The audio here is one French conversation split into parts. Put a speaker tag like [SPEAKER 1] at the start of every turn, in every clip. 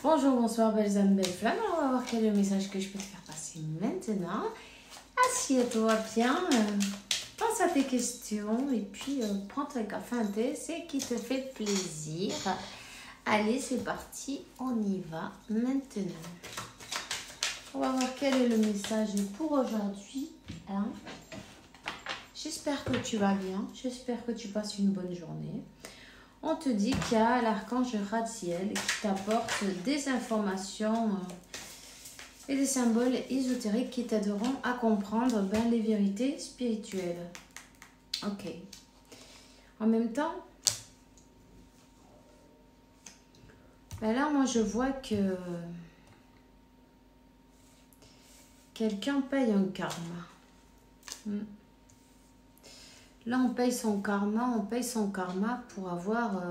[SPEAKER 1] Bonjour, bonsoir, belles âmes, belles flammes. Alors, on va voir quel est le message que je peux te faire passer maintenant. Assieds-toi bien, pense à tes questions et puis prends ton café, un thé, c'est qui te fait plaisir. Allez, c'est parti, on y va maintenant. On va voir quel est le message pour aujourd'hui. Hein. J'espère que tu vas bien, j'espère que tu passes une bonne journée. On te dit qu'il y a l'archange Ratziel qui t'apporte des informations et des symboles ésotériques qui t'aideront à comprendre les vérités spirituelles. Ok. En même temps, là, moi, je vois que quelqu'un paye un karma. Là, on paye son karma pour avoir,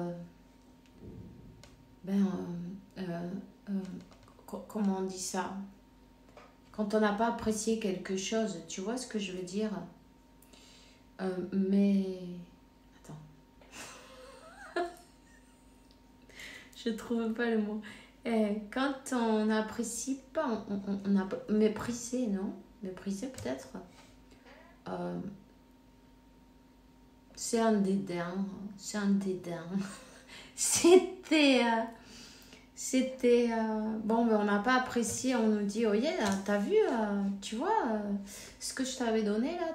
[SPEAKER 1] comment on dit ça? Quand on n'a pas apprécié quelque chose, tu vois ce que je veux dire? Mais, attends, je trouve pas le mot. Quand on n'apprécie pas, on a méprisé, non? Méprisé peut-être? C'est un dédain, C'était bon, mais on n'a pas apprécié, on nous dit, oh yeah, t'as vu, tu vois, ce que je t'avais donné là,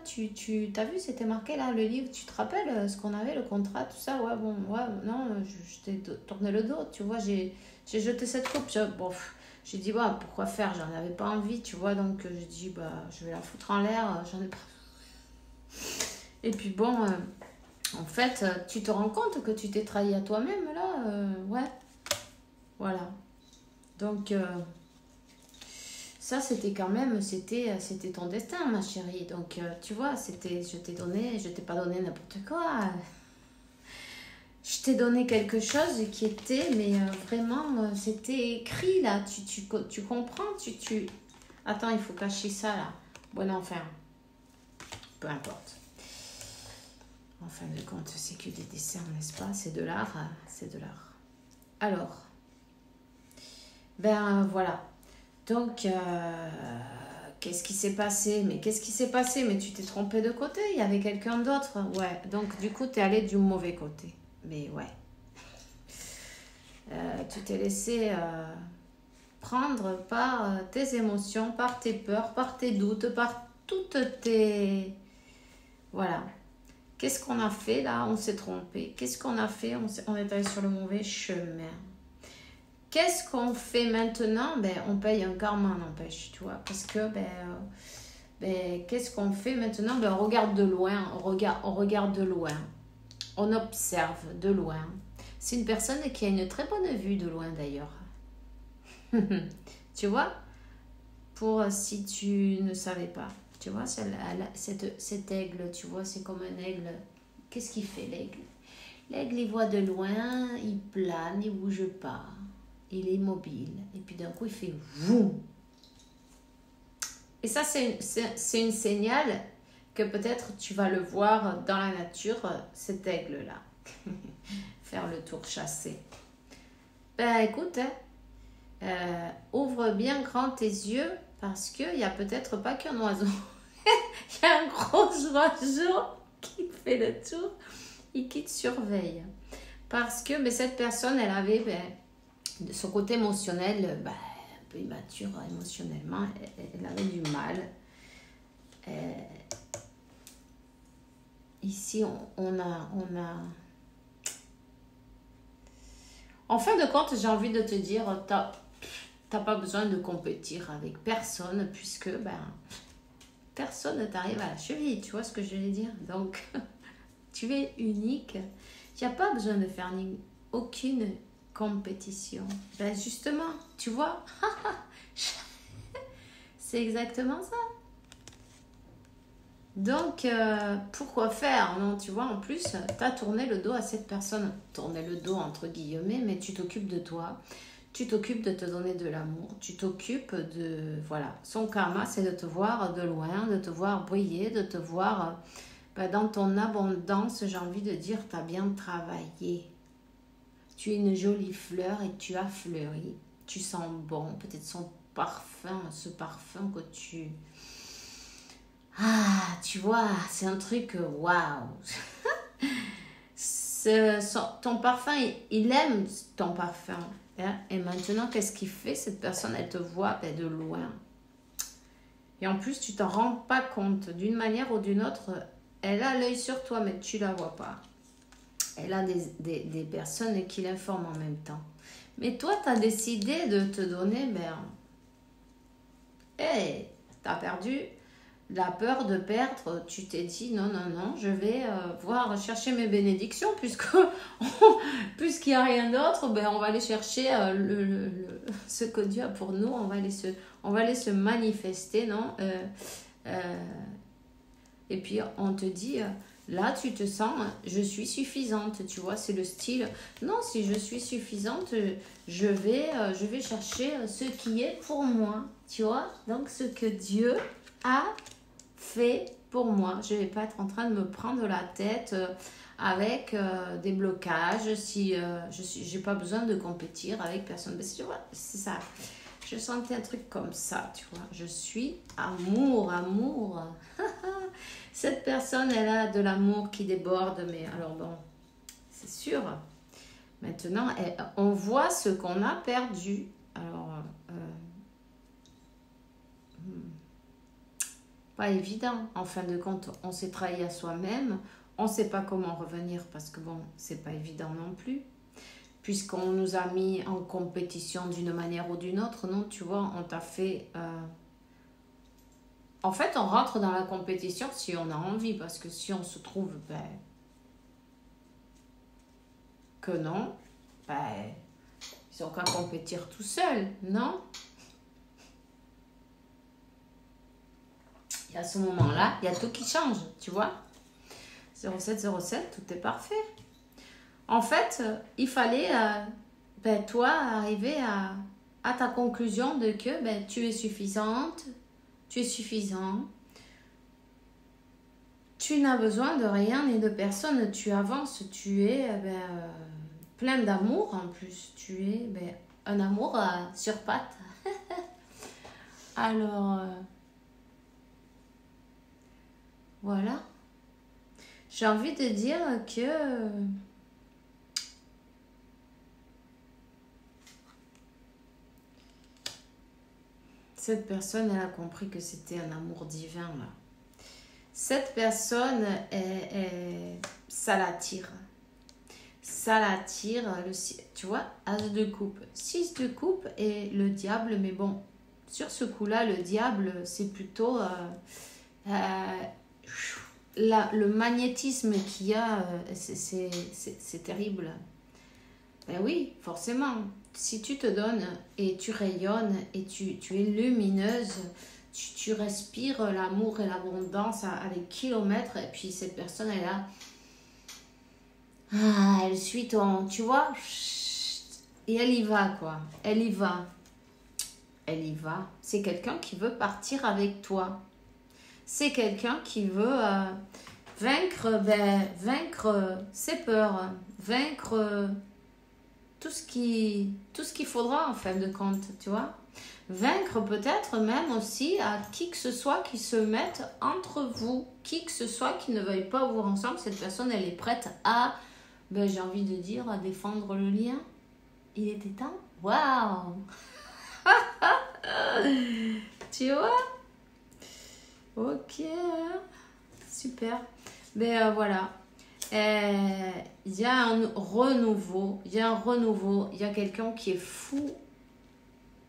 [SPEAKER 1] t'as vu, c'était marqué là, le livre, tu te rappelles ce qu'on avait, le contrat, tout ça, ouais, bon, ouais, non, je t'ai tourné le dos, tu vois, j'ai jeté cette coupe, j'ai dit, ouais, pourquoi faire, j'en avais pas envie, tu vois, donc j'ai dit, bah, je vais la foutre en l'air, j'en ai pas. Et puis bon, en fait, tu te rends compte que tu t'es trahi à toi-même, là, ouais. Voilà. Donc, ça, c'était quand même, c'était ton destin, ma chérie. Donc, tu vois, je t'ai pas donné n'importe quoi. Je t'ai donné quelque chose qui était, mais vraiment, c'était écrit, là. Tu comprends? Attends, il faut cacher ça, là. Bon, enfin, peu importe. En fin de compte, c'est que des dessins, n'est-ce pas? C'est de l'art, c'est de l'art. Alors, voilà. Donc, qu'est-ce qui s'est passé? Mais tu t'es trompé de côté, il y avait quelqu'un d'autre. Ouais, donc du coup, t'es allé du mauvais côté. Mais ouais. Tu t'es laissé prendre par tes émotions, par tes peurs, par tes doutes, par toutes tes... Voilà. Qu'est-ce qu'on a fait là? On s'est trompé. Qu'est-ce qu'on a fait? On est allé sur le mauvais chemin. Qu'est-ce qu'on fait maintenant? On paye un karma, n'empêche, tu vois. Parce que, qu'est-ce qu'on fait maintenant? On regarde de loin, on regarde de loin. On observe de loin. C'est une personne qui a une très bonne vue de loin, d'ailleurs. Tu vois? Pour si tu ne savais pas. Tu vois, cet aigle, tu vois, c'est comme un aigle. Qu'est-ce qu'il fait, l'aigle? L'aigle, il voit de loin, il plane, il bouge pas. Il est immobile. Et puis d'un coup, il fait voum. Et ça, c'est une signal que peut-être tu vas le voir dans la nature, cet aigle-là. Faire le tour chasser. Écoute, ouvre bien grand tes yeux parce qu'il n'y a peut-être pas qu'un oiseau. Il y a un gros oiseau qui fait le tour et qui te surveille. Parce que cette personne, elle avait... de son côté émotionnel, un peu immature émotionnellement, elle avait du mal. Ici, on a... En fin de compte, j'ai envie de te dire, t'as pas besoin de compétir avec personne, puisque personne ne t'arrive à la cheville, tu vois ce que je veux dire? Donc, tu es unique. Il n'y a pas besoin de faire aucune compétition. Justement, tu vois, c'est exactement ça. Donc, pourquoi faire? Non, tu vois, en plus, tu as tourné le dos à cette personne. Tourné le dos entre guillemets, mais tu t'occupes de toi. Tu t'occupes de te donner de l'amour. Tu t'occupes de... Voilà. Son karma, c'est de te voir de loin, de te voir briller, de te voir dans ton abondance. J'ai envie de dire, tu as bien travaillé. Tu es une jolie fleur et tu as fleuri. tu sens bon, peut-être son parfum, ce parfum que tu... Ah, tu vois, c'est un truc, waouh. Ton parfum, il aime ton parfum. Hein? Et maintenant, qu'est-ce qu'il fait? Cette personne, elle te voit de loin. Et en plus, tu t'en rends pas compte. D'une manière ou d'une autre, elle a l'œil sur toi, mais tu la vois pas. Elle a des personnes qui l'informent en même temps. Mais toi, tu as décidé de te donner, hey, tu as perdu la peur de perdre. Tu t'es dit, non, non, non, je vais voir chercher mes bénédictions, puisqu'il n'y a rien d'autre, on va aller chercher ce que Dieu a pour nous, on va aller se manifester, non et puis on te dit... Là, tu te sens, je suis suffisante, tu vois, c'est le style. Non, si je suis suffisante, je vais chercher ce qui est pour moi, tu vois. Donc, ce que Dieu a fait pour moi. Je ne vais pas être en train de me prendre la tête avec des blocages si je n'ai pas besoin de compétir avec personne. Mais tu vois, c'est ça. Je sentais un truc comme ça, tu vois. Je suis amour. Cette personne, elle a de l'amour qui déborde, mais alors bon, c'est sûr. Maintenant, on voit ce qu'on a perdu. Alors, pas évident. En fin de compte, on s'est trahi à soi-même. On ne sait pas comment revenir parce que bon, c'est pas évident non plus. Puisqu'on nous a mis en compétition d'une manière ou d'une autre, non, tu vois, on t'a fait... En fait, on rentre dans la compétition si on a envie, parce que si on se trouve que non, ils ont qu'à compétir tout seuls, non? Et à ce moment-là, il y a tout qui change, tu vois? 0707, tout est parfait. En fait, il fallait, toi, arriver à ta conclusion de que tu es suffisante, tu es suffisant, tu n'as besoin de rien ni de personne, tu avances, tu es plein d'amour en plus, tu es un amour sur pattes. Alors, voilà. J'ai envie de dire que cette personne, elle a compris que c'était un amour divin, là. Cette personne, ça l'attire. Ça l'attire, tu vois, As de coupe. 6 de coupe et le diable, mais bon, sur ce coup-là, le diable, c'est plutôt le magnétisme qu'il y a, c'est terrible. Ben oui, forcément. Si tu te donnes et tu rayonnes et tu es lumineuse, tu respires l'amour et l'abondance à des kilomètres. Et puis cette personne, elle suit ton... Tu vois, et elle y va, quoi. Elle y va. C'est quelqu'un qui veut partir avec toi. C'est quelqu'un qui veut vaincre ses peurs, vaincre... tout ce qu'il faudra en fin de compte, tu vois. Vaincre peut-être même aussi à qui que ce soit qui se mette entre vous, qui que ce soit qui ne veuille pas vous ensemble. Cette personne, elle est prête à, j'ai envie de dire, à défendre le lien. Il était temps. Waouh. Tu vois. Ok, super. Voilà. Il y a un renouveau, il y a quelqu'un qui est fou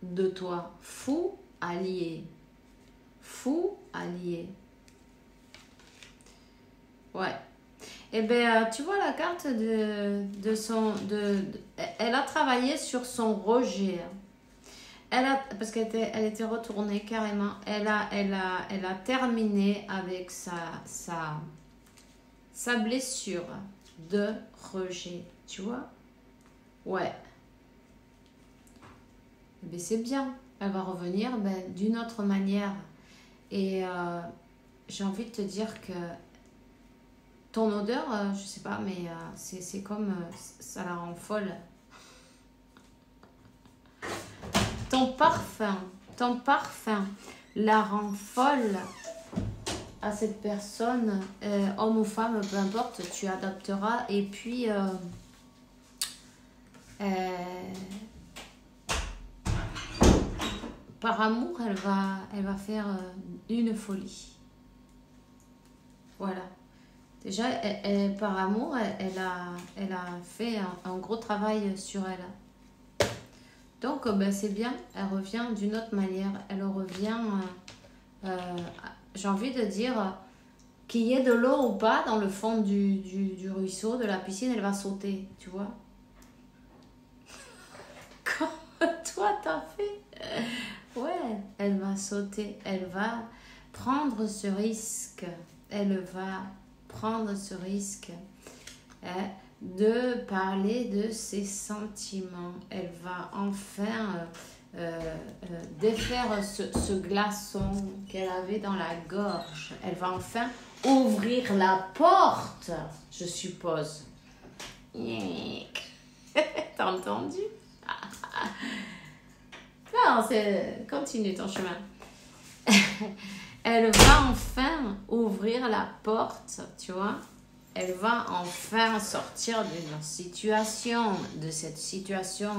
[SPEAKER 1] de toi, fou allié. Ouais. Tu vois la carte elle a travaillé sur son rejet. Parce qu'elle était retournée carrément. Elle a terminé avec sa blessure de rejet, tu vois. Ouais. C'est bien. Elle va revenir d'une autre manière. Et j'ai envie de te dire que ton odeur, je sais pas, mais c'est comme ça la rend folle. ton parfum la rend folle à cette personne, homme ou femme, peu importe, tu adopteras. Et puis, par amour, elle va faire une folie. Voilà. Déjà, par amour, elle a fait un gros travail sur elle. Donc, ben, c'est bien. Elle revient d'une autre manière. Elle revient, j'ai envie de dire, qu'il y ait de l'eau ou pas dans le fond du ruisseau, de la piscine, elle va sauter, tu vois. Comme toi, t'as fait. Ouais, elle va sauter. Elle va prendre ce risque. Elle va prendre ce risque de parler de ses sentiments. Elle va enfin défaire ce glaçon qu'elle avait dans la gorge. Elle va enfin ouvrir la porte, je suppose. T'as entendu? Non, continue ton chemin. Elle va enfin ouvrir la porte, tu vois. Elle va enfin sortir de cette situation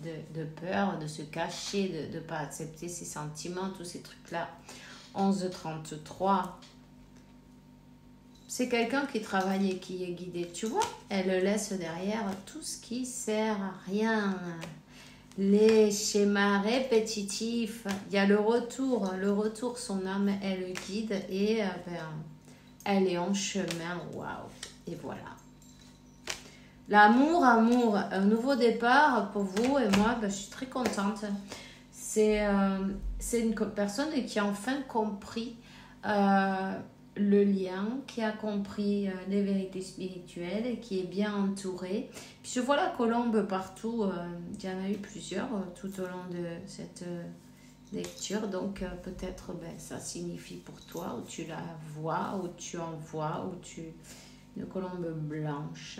[SPEAKER 1] de peur, de se cacher, de ne pas accepter ses sentiments, tous ces trucs-là. 11-33. C'est quelqu'un qui travaille et qui est guidé, tu vois. Elle laisse derrière tout ce qui sert à rien. Les schémas répétitifs, il y a le retour, son âme, elle le guide et elle est en chemin, waouh, et voilà. L'amour, un nouveau départ pour vous et moi, je suis très contente. C'est une personne qui a enfin compris le lien, qui a compris les vérités spirituelles et qui est bien entourée. Puis je vois la colombe partout, il y en a eu plusieurs tout au long de cette lecture, donc peut-être ça signifie pour toi, ou tu la vois, ou tu en vois, une colombe blanche.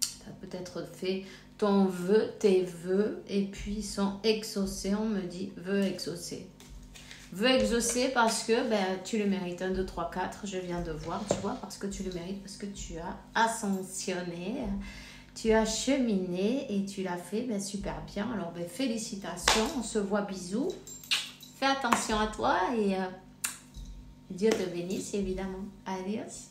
[SPEAKER 1] Tu as peut-être fait ton vœu, tes vœux, et puis ils sont exaucés, on me dit, vœu exaucé. Veux exaucer parce que tu le mérites. 1, 2, 3, 4, je viens de voir, tu vois, parce que tu le mérites, parce que tu as ascensionné, tu as cheminé et tu l'as fait super bien. Alors, félicitations, on se voit, bisous. Fais attention à toi et Dieu te bénisse, évidemment. Adios.